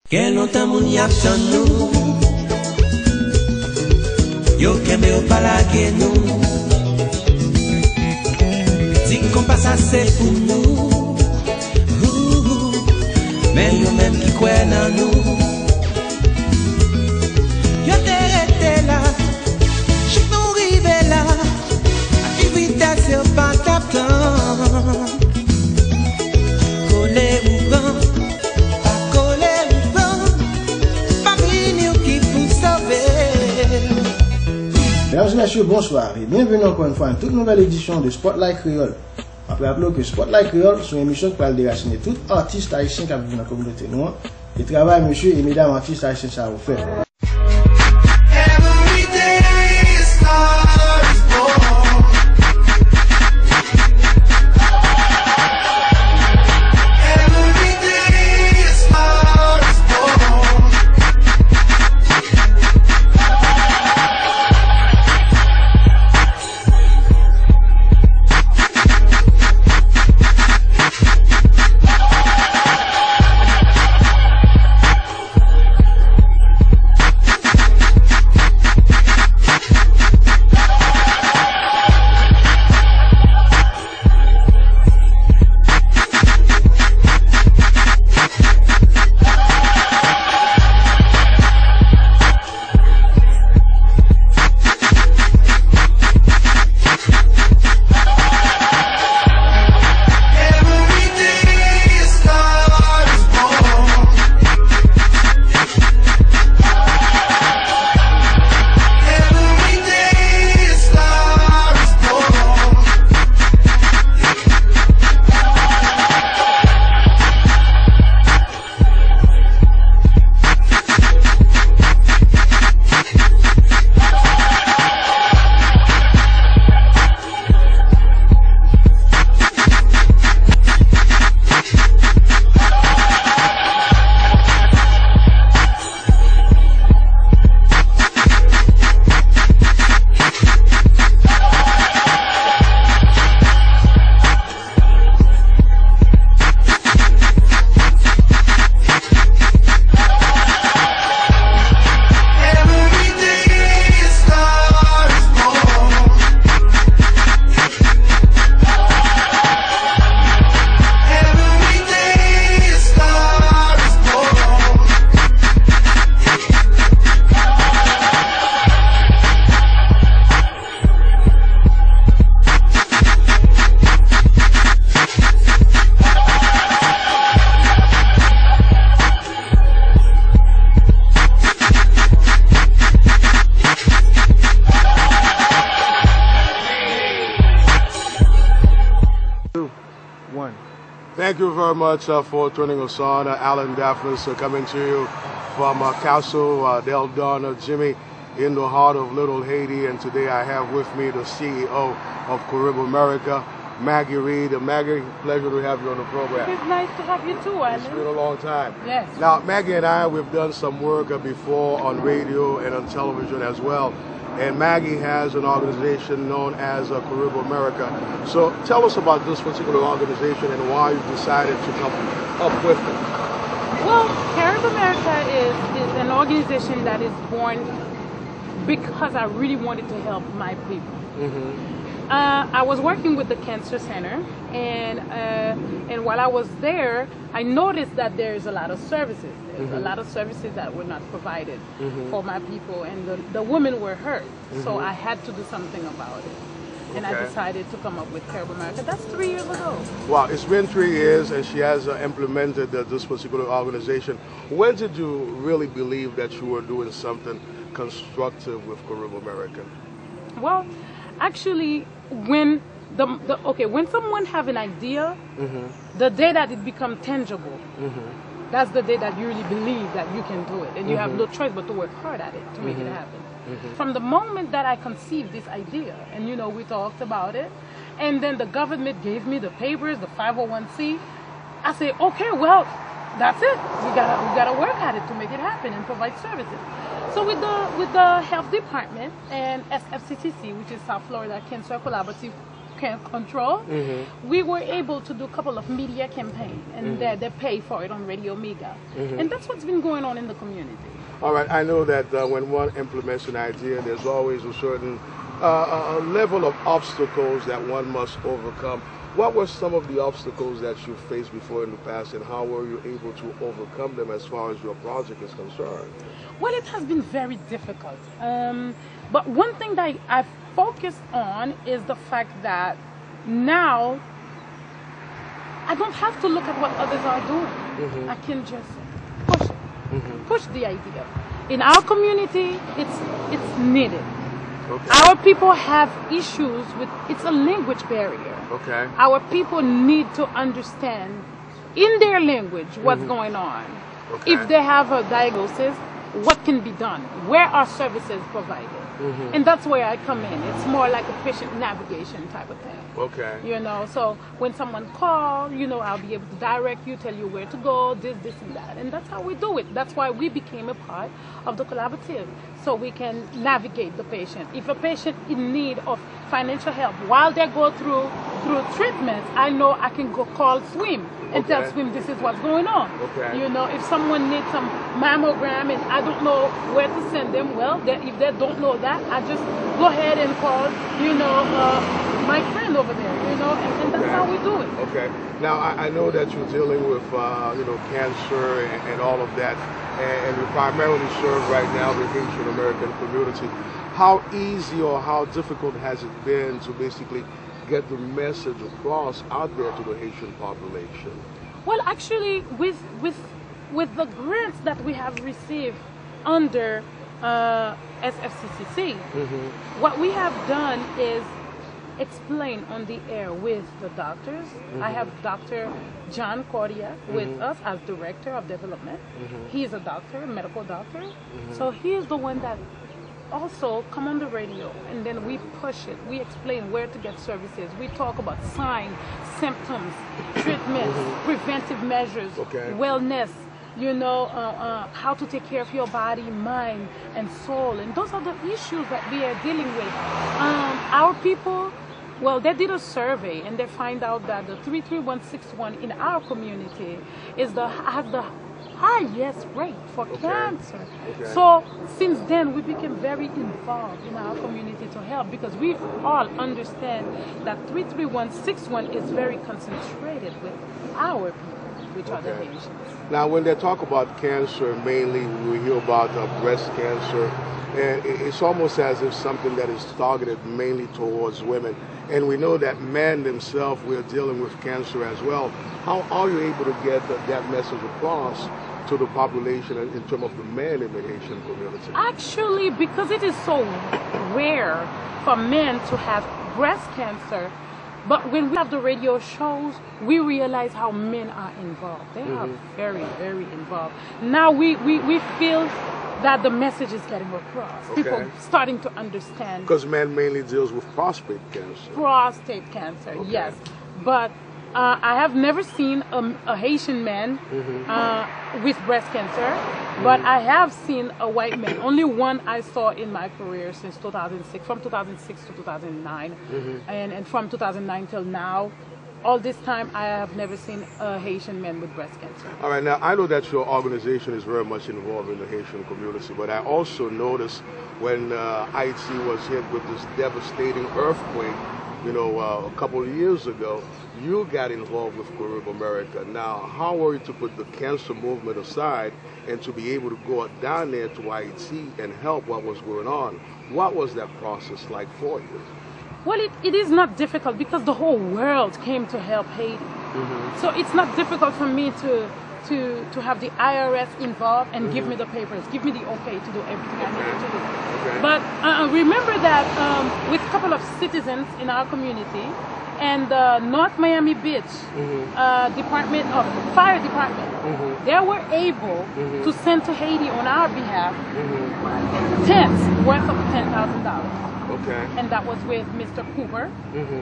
Quel longtemps moun y attend nous, yo kembe ou palage nous, si qu'on passe assez pour nous, mais yo même qui croit dans nous, yo t'es resté là, chic nous rive là, à qui vitesse yo pas t'attend, collé ou grand. Mesdames et messieurs, bonsoir et bienvenue encore une fois à une toute nouvelle édition de Spotlight Creole. Après rappeler que Spotlight Creole, c'est une émission qui parle déraciner tout artiste haïtien qui vivent dans la communauté noire et travaille monsieur et mesdames artistes haïtiens ça vous fait. Thank you very much for turning us on. Alan Daphnis coming to you from Castle Del Don, Jimmy, in the heart of Little Haiti. And today I have with me the CEO of KARIBAMERICA, Maggy Reed. Maggy, pleasure to have you on the program. It's nice to have you too, Alan. It's been a long time. Yes. Now, Maggy and I, we've done some work before on radio and on television as well. And Maggy has an organization known as KARIBAMERICA. So tell us about this particular organization and why you decided to come up with it. Well, KARIBAMERICA is an organization that is born because I really wanted to help my people. I was working with the Cancer Center, and while I was there, I noticed that there's a lot of services. There's a lot of services that were not provided for my people, and the women were hurt. So I had to do something about it. And I decided to come up with KARIBAMERICA. That's 3 years ago. Wow, it's been 3 years, and she has implemented this particular organization. When did you really believe that you were doing something constructive with KARIBAMERICA? Well, actually, when when someone have an idea, the day that it becomes tangible, that's the day that you really believe that you can do it, and you have no choice but to work hard at it to make it happen. From the moment that I conceived this idea, and we talked about it, and then the government gave me the papers, the 501c, I say, okay, well, that's it. We gotta work at it to make it happen and provide services. So with the health department and SFCCC, which is South Florida Cancer Collaborative can't control, we were able to do a couple of media campaigns, and they pay for it on Radio Mega. And that's what's been going on in the community. All right, I know that when one implements an idea, there's always a certain level of obstacles that one must overcome. What were some of the obstacles that you faced before in the past, and how were you able to overcome them as far as your project is concerned? Well, it has been very difficult. But one thing that I've focused on is the fact that now I don't have to look at what others are doing. I can just push it, push the idea. In our community, it's needed. Okay. Our people have issues with, it's a language barrier. Okay. Our people need to understand in their language what's going on. Okay. If they have a diagnosis, what can be done? Where are services provided? And that's where I come in. It's more like a patient navigation type of thing. Okay. You know, so when someone calls, you know, I'll be able to direct you, tell you where to go, this, and that. And that's how we do it. That's why we became a part of the collaborative, so we can navigate the patient. If a patient in need of financial help while they go through treatments, I know I can go call SWIM and tell SWIM this is what's going on. Okay. You know, if someone needs some mammogram and I don't know where to send them, well, if they don't know that, I just go ahead and call, you know, my friend over there, you know, and that's how we do it. Okay. Now, I know that you're dealing with, you know, cancer and all of that, and you primarily serve right now the Haitian American community. How easy or how difficult has it been to basically get the message across out there to the Haitian population? Well, actually, with the grants that we have received under SFCCC, what we have done is explain on the air with the doctors. I have Dr. John Cordia with us as Director of Development. He's a doctor, a medical doctor. So he is the one that also come on the radio, and then we push it. We explain where to get services. We talk about signs, symptoms, treatments, preventive measures, wellness, you know, how to take care of your body, mind, and soul. And those are the issues that we are dealing with. Our people, well, they did a survey, and they find out that the 33161 in our community has the highest rate for cancer. So since then we became very involved in our community to help, because we all understand that 33161 is very concentrated with our people, which are the Haitians. Now, when they talk about cancer, mainly we hear about breast cancer, and it's almost as if something that is targeted mainly towards women. And we know that men themselves, we're dealing with cancer as well. How are you able to get that message across to the population in terms of the men in the Haitian community? Actually, because it is so rare for men to have breast cancer, but when we have the radio shows, we realize how men are involved. They are very, very involved. Now we feel that the message is getting across. People starting to understand. Because men mainly deals with prostate cancer. Prostate cancer, yes. But I have never seen a Haitian man with breast cancer, but I have seen a white man. Only one I saw in my career since 2006, from 2006 to 2009, and from 2009 till now. All this time, I have never seen a Haitian man with breast cancer. All right, now I know that your organization is very much involved in the Haitian community, but I also noticed when Haiti was hit with this devastating earthquake, you know, a couple of years ago, you got involved with KARIBAMERICA. Now, how were you to put the cancer movement aside and to be able to go down there to Haiti and help what was going on? What was that process like for you? Well, it is not difficult because the whole world came to help Haiti. So it's not difficult for me to have the IRS involved and give me the papers, give me the okay to do everything I needed to do. But remember that with a couple of citizens in our community and North Miami Beach Department of Fire Department, they were able to send to Haiti on our behalf tents worth of $10,000. And that was with Mr. Cooper,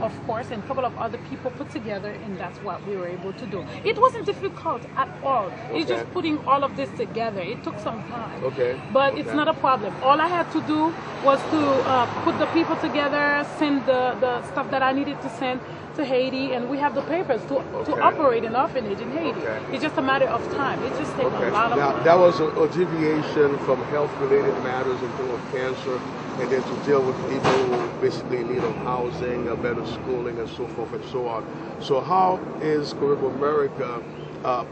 of course, and a couple of other people put together, and that's what we were able to do. It wasn't difficult at all. It's just putting all of this together. It took some time. But it's not a problem. All I had to do was to put the people together, send the stuff that I needed to send to Haiti, and we have the papers to operate an orphanage in Haiti. It's just a matter of time. It just takes a lot of now, time. that was a deviation from health-related matters in terms of cancer, and then to deal with people who basically need of housing, better schooling, and so forth and so on. So how is KARIBAMERICA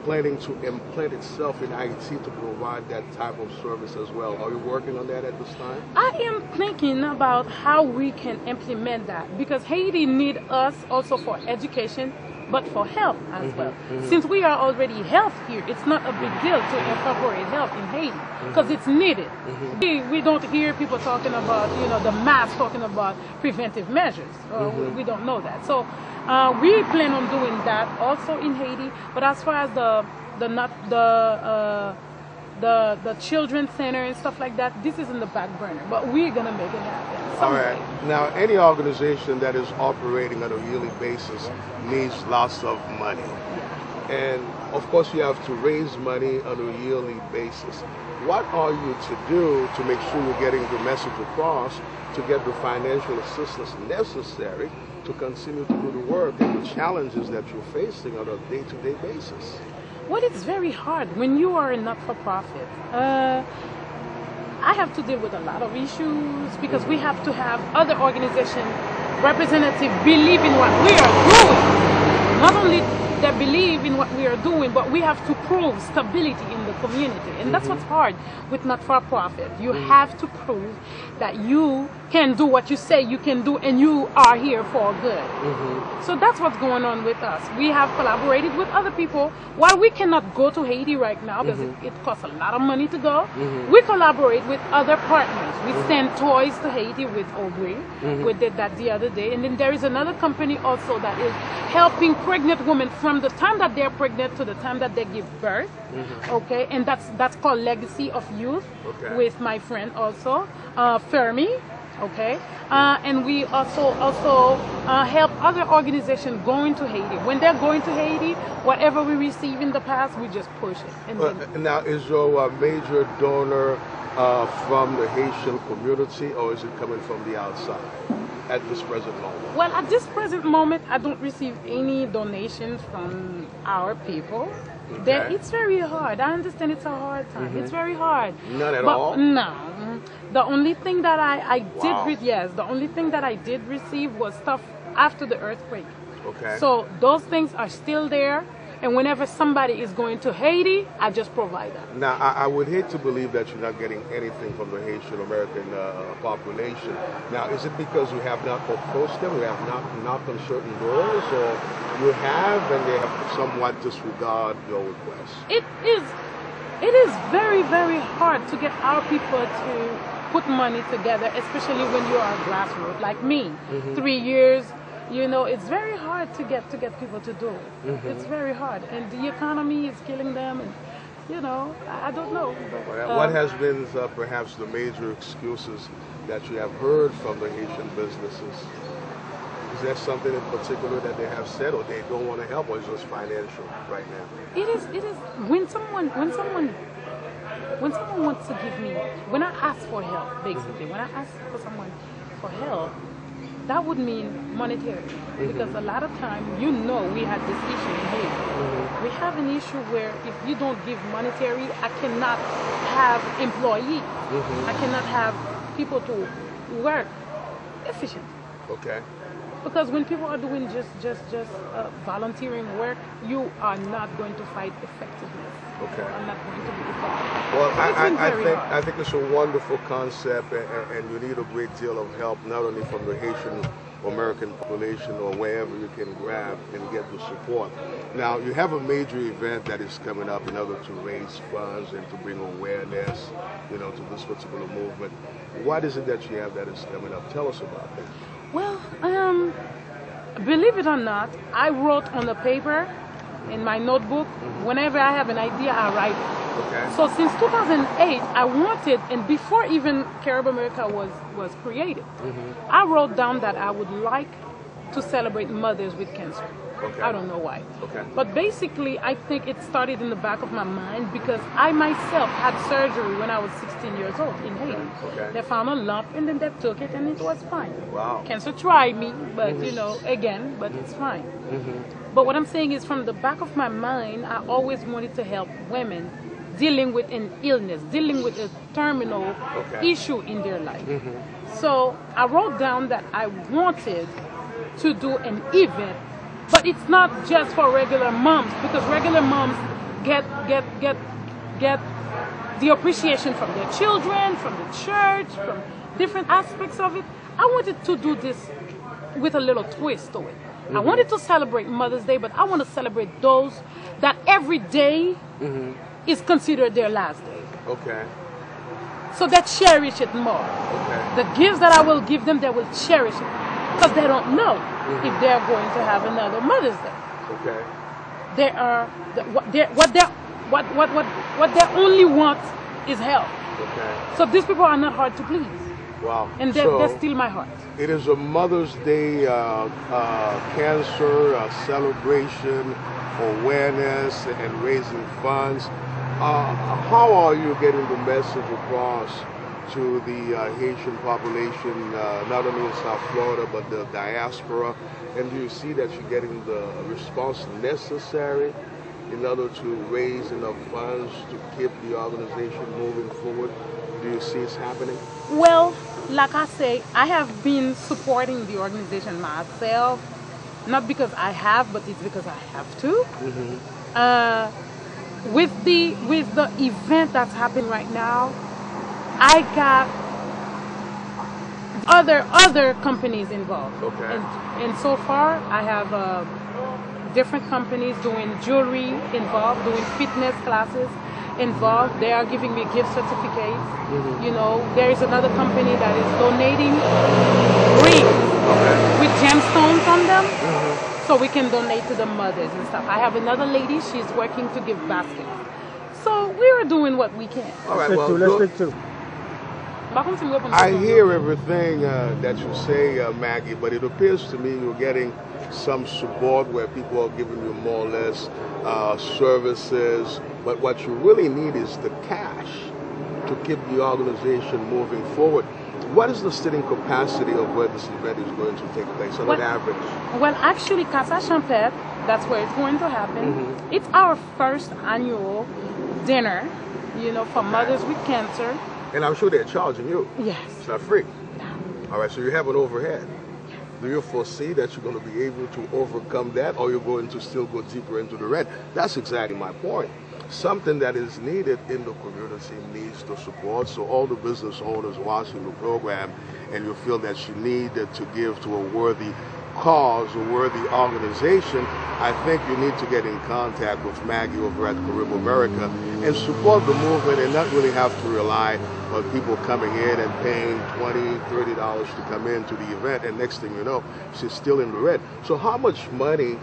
planning to implant itself in Haiti to provide that type of service as well? Are you working on that at this time? I am thinking about how we can implement that, because Haiti needs us also for education, but for health as well. Since we are already health here, it's not a big deal to incorporate health in Haiti because it's needed. We don't hear people talking about, the mass talking about preventive measures. We don't know that. So we plan on doing that also in Haiti. But as far as the children's center and stuff like that, this is in the back burner. But we're gonna make it happen. All right. Now, any organization that is operating on a yearly basis needs lots of money. And of course, you have to raise money on a yearly basis. What are you to do to make sure you're getting the message across to get the financial assistance necessary to continue to do the work and the challenges that you're facing on a day-to-day basis? Well, it's very hard when you are a not-for-profit. I have to deal with a lot of issues because we have to have other organization representatives believe in what we are doing. Not only they believe in what we are doing, but we have to prove stability in the community. And that's what's hard with not-for-profit. You have to prove that you can do what you say you can do and you are here for good. So that's what's going on with us. We have collaborated with other people. While we cannot go to Haiti right now because it costs a lot of money to go, we collaborate with other partners. We send toys to Haiti with Aubrey. We did that the other day. And then there is another company also that is helping pregnant women from the time that they're pregnant to the time that they give birth. Okay, and that's called Legacy of Youth with my friend also, Fermi. Okay, and we also help other organizations going to Haiti. When they're going to Haiti, whatever we receive in the past, we just push it. And then, now, is your major donor from the Haitian community, or is it coming from the outside at this present moment? Well, at this present moment, I don't receive any donations from our people. It's very hard. I understand it's a hard time. It's very hard. None at all? No. The only thing that I did receive was stuff after the earthquake. Okay. So those things are still there. And whenever somebody is going to Haiti, I just provide that. Now, I would hate to believe that you're not getting anything from the Haitian American population. Now, is it because you have not approached them, you have not knocked on certain doors, or you have and they have somewhat disregard your request? It is very, very hard to get our people to put money together, especially when you are grassroots like me. 3 years. It's very hard to get people to do it. It's very hard, and the economy is killing them. And I don't know. But, what has been perhaps the major excuses that you have heard from the Haitian businesses? Is there something in particular that they have said, or they don't want to help, or is it just financial right now? It is when someone wants to give me, when I ask for help, basically, when I ask for someone for help, that would mean monetary, because a lot of time, we had this issue in Haiti. We have an issue where if you don't give monetary, I cannot have employees. I cannot have people to work efficiently. Okay. Because when people are doing just volunteering work, you are not going to fight effectiveness. Okay. I'm not going to be effective. Well, I think it's a wonderful concept, and you need a great deal of help, not only from the Haitian American population or wherever you can grab and get the support. Now, you have a major event that is coming up in order to raise funds and to bring awareness, to this particular movement. What is it that you have that is coming up? Tell us about that. Well, believe it or not, I wrote on the paper in my notebook. Whenever I have an idea, I write it. Okay. So since 2008, I wanted, and before even KARIBAMERICA was created, I wrote down that I would like to celebrate mothers with cancer. Okay. I don't know why. Okay. But basically, I think it started in the back of my mind because I myself had surgery when I was 16 years old in Haiti. Okay. They found a lump and then they took it and it was fine. Wow. Cancer tried me, but you know, again, but it's fine. But what I'm saying is from the back of my mind, I always wanted to help women dealing with an illness, dealing with a terminal issue in their life. So I wrote down that I wanted to do an event, but it's not just for regular moms, because regular moms get the appreciation from their children, from the church, from different aspects of it. I wanted to do this with a little twist to it. I wanted to celebrate Mother's Day, but I want to celebrate those that every day is considered their last day. Okay. So they cherish it more. Okay. The gifts that I will give them, they will cherish it because they don't know if they're going to have another Mother's Day. Okay. They are what they only want is help. Okay. So these people are not hard to please. Wow. And they steal my heart. It is a Mother's Day cancer celebration, awareness, and raising funds. How are you getting the message across to the Haitian population, not only in South Florida, but the diaspora? And do you see that you're getting the response necessary in order to raise enough funds to keep the organization moving forward? Do you see it's happening? Well, like I say, I have been supporting the organization myself, not because I have, but it's because I have to. With the event that's happening right now, I got other companies involved. Okay. And so far, I have different companies doing jewelry involved, doing fitness classes involved. They are giving me gift certificates. You know, there is another company that is donating rings with gemstones on them, so we can donate to the mothers and stuff. I have another lady, she's working to give baskets. So we are doing what we can. All right, Let's take two. I hear everything that you say, Maggie, but it appears to me you're getting some support where people are giving you more or less services, but what you really need is the cash to keep the organization moving forward. What is the sitting capacity of where this event is going to take place on an average? Well, actually, Casa Champette, that's where it's going to happen. It's our first annual dinner, you know, for mothers with cancer. And I'm sure they're charging you. Yes. It's not free. No. All right, so you have an overhead. Do you foresee that you're going to be able to overcome that, or you're going to still go deeper into the red? That's exactly my point. Something that is needed in the community needs the support. So all the business owners watching the program, and you feel that you need to give to a worthy cause, a worthy organization, I think you need to get in contact with Maggie over at KARIBAMERICA and support the movement and not really have to rely on people coming in and paying $20, $30 to come into the event, and next thing you know, she's still in the red. So how much money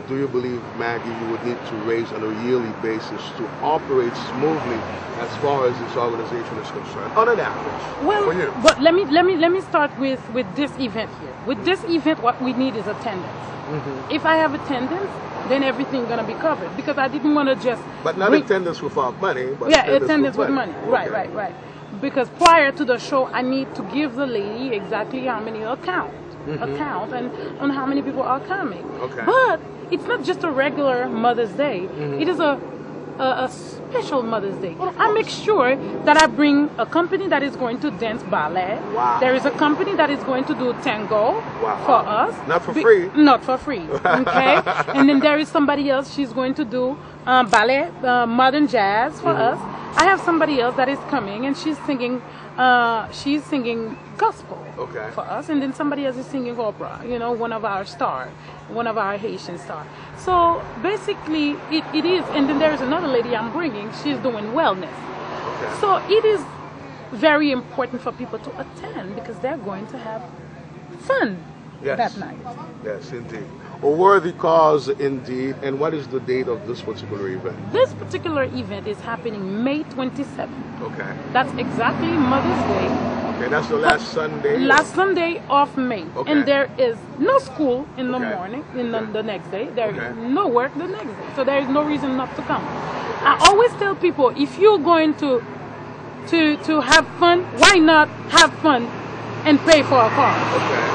do you believe, Maggie, you would need to raise on a yearly basis to operate smoothly as far as this organization is concerned, on an average? Well, for you? but let me start with this event here. With this event, what we need is attendance. If I have attendance, then everything's gonna be covered, because I didn't want to just. But not attendance without money. But yeah, attendance with money. Okay. Right. Because prior to the show, I need to give the lady exactly how many account and on how many people are coming. Okay. But it's not just a regular Mother's Day. It is a special Mother's Day. I make sure that I bring a company that is going to dance ballet. Wow. There is a company that is going to do tango for us. Not for free. Not for free. Okay. And then there is somebody else. She's going to do ballet, modern jazz for us. I have somebody else that is coming, and she's singing gospel for us, and then somebody else is singing opera, you know, one of our Haitian stars. So basically it is, and then there's another lady I'm bringing, she's doing wellness. So it is very important for people to attend, because they're going to have fun that night. Yes, indeed. A worthy cause indeed. And what is the date of this particular event? This particular event is happening May 27th. Okay. That's exactly Mother's Day. Okay, that's the last Sunday? Last Sunday of May. Okay. And there is no school in the morning, in the next day. There is no work the next day. So there is no reason not to come. I always tell people, if you're going to have fun, why not have fun and pay for a car? Okay.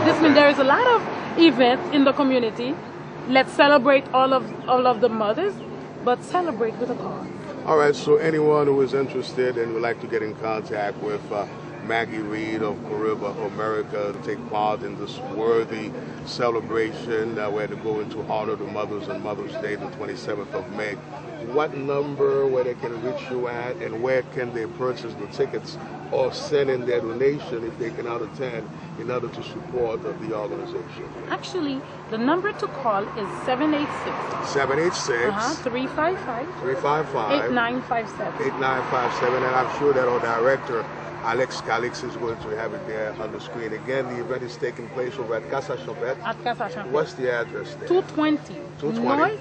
This means there is a lot of events in the community. Let's celebrate all of the mothers, but celebrate with a cause. All right, so anyone who is interested and would like to get in contact with Maggie Reed of KARIBAMERICA to take part in this worthy celebration where to go into honor the mothers on Mother's Day, the 27th of May. What number where they can reach you at, and where can they purchase the tickets or send in their donation if they cannot attend in order to support the organization? Actually, the number to call is 786-355-8957. 8957, and I'm sure that our director Alex Calix is going to have it there on the screen. Again, the event is taking place over at Casa Champette. At Casa Champette. What's the address there? 220 North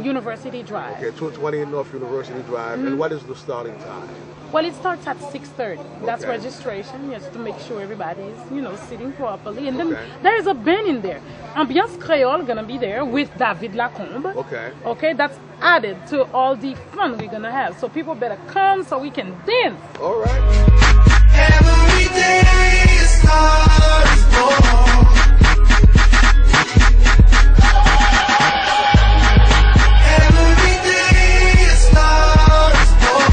University Drive. Okay, 220 North University Drive. And what is the starting time? Well, it starts at 6:30. That's registration, just to make sure everybody is, sitting properly. And then there is a band in there. Ambiance Creole gonna be there with David Lacombe. Okay. Okay, that's added to all the fun we're gonna have. So people better come so we can dance. All right. Every day a star is born. Every day a star is born.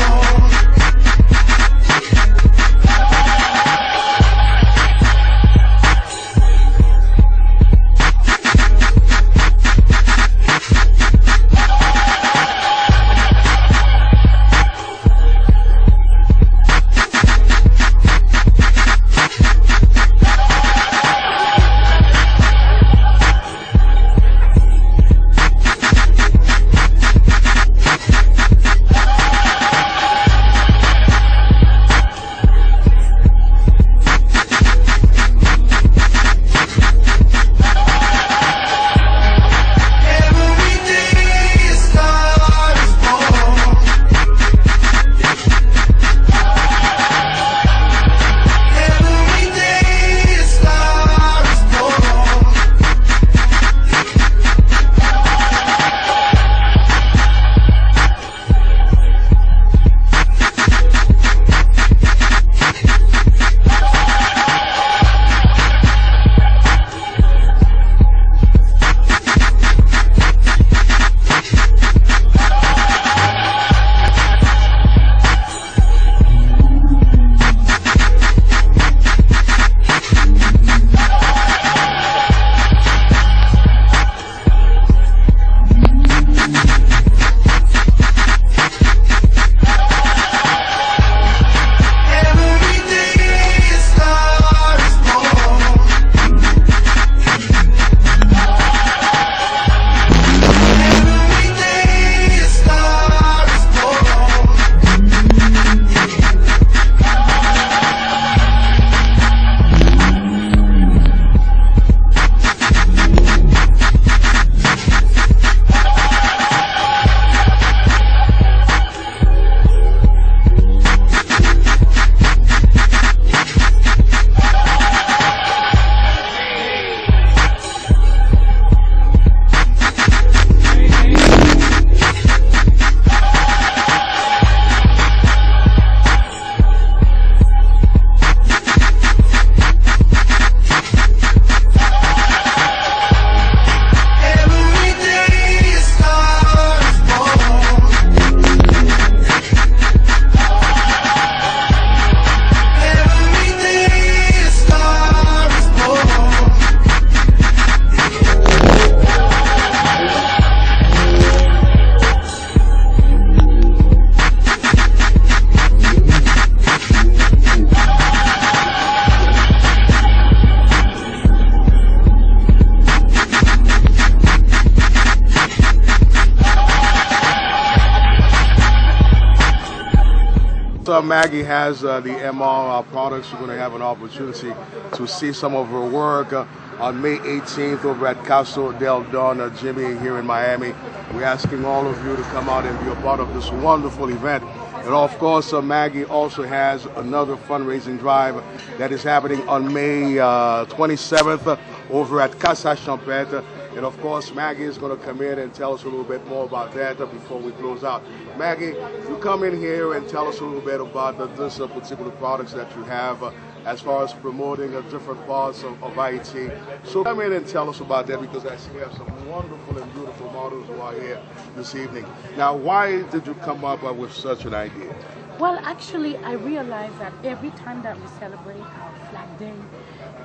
Maggie has the MR products. You're going to have an opportunity to see some of her work on May 18th over at Casa del Don Jimmy here in Miami. We're asking all of you to come out and be a part of this wonderful event. And of course, Maggie also has another fundraising drive that is happening on May 27th over at Casa Champêtre. And of course, Maggie is going to come in and tell us a little bit more about that before we close out. Maggie, you come in here and tell us a little bit about this particular products that you have as far as promoting different parts of Haiti. So come in and tell us about that, because I see we have some wonderful and beautiful models who are here this evening. Now, why did you come up with such an idea? Well, actually, I realized that every time that we celebrate our Flag Day,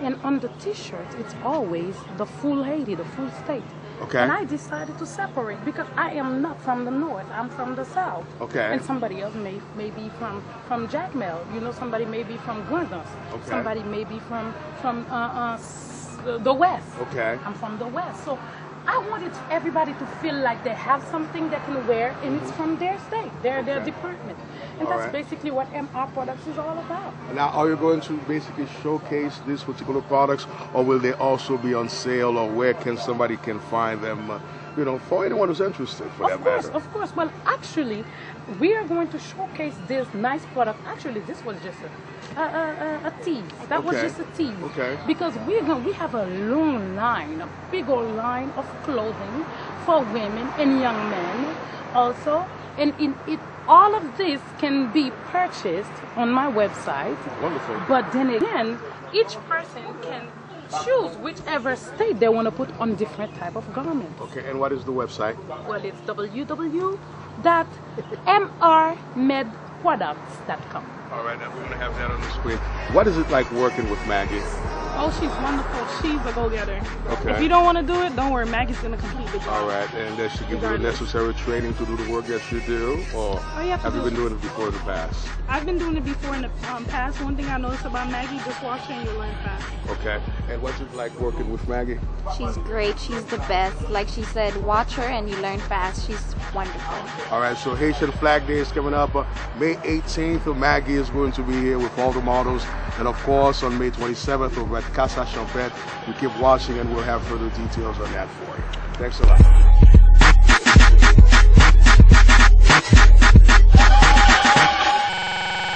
and on the t-shirt, it's always the full Haiti, the full state. Okay. And I decided to separate because I am not from the north, I'm from the south. Okay. And somebody else may be from Jacmel, you know, somebody may be from Guandas. Okay. Somebody may be from the west. Okay. I'm from the west. So I wanted everybody to feel like they have something they can wear, and it's from their state, their department. And that's basically what MR Products is all about. Now, are you going to basically showcase these particular products, or will they also be on sale, or where can somebody find them, you know, for anyone who's interested, for that matter? Of course. Well, actually, we are going to showcase this nice product. Actually, this was just a tease. That was just a tease. Okay. Because we have a long line, a big old line of clothing for women and young men also. And all of this can be purchased on my website. Wonderful. But then again, each person can choose whichever state they want to put on different type of garments. Okay, and what is the website? Well, it's www.mrmedproducts.com. All right, now we're going to have that on the screen. What is it like working with Maggie? Oh, she's wonderful. She's a go-getter. Okay. If you don't want to do it, don't worry. Maggie's going to complete the job. All right, and does she give you the necessary training to do the work that you do, or have you been doing it before in the past? I've been doing it before in the past. One thing I noticed about Maggie, just watch her and you'll learn fast. Okay, and what's it like working with Maggie? She's great. She's the best. Like she said, watch her and you learn fast. She's wonderful. All right, so Haitian Flag Day is coming up May 18th. Maggie is going to be here with all the models. And of course, on May 27th over at Casa Champêtre. You keep watching and we'll have further details on that for you. Thanks a lot.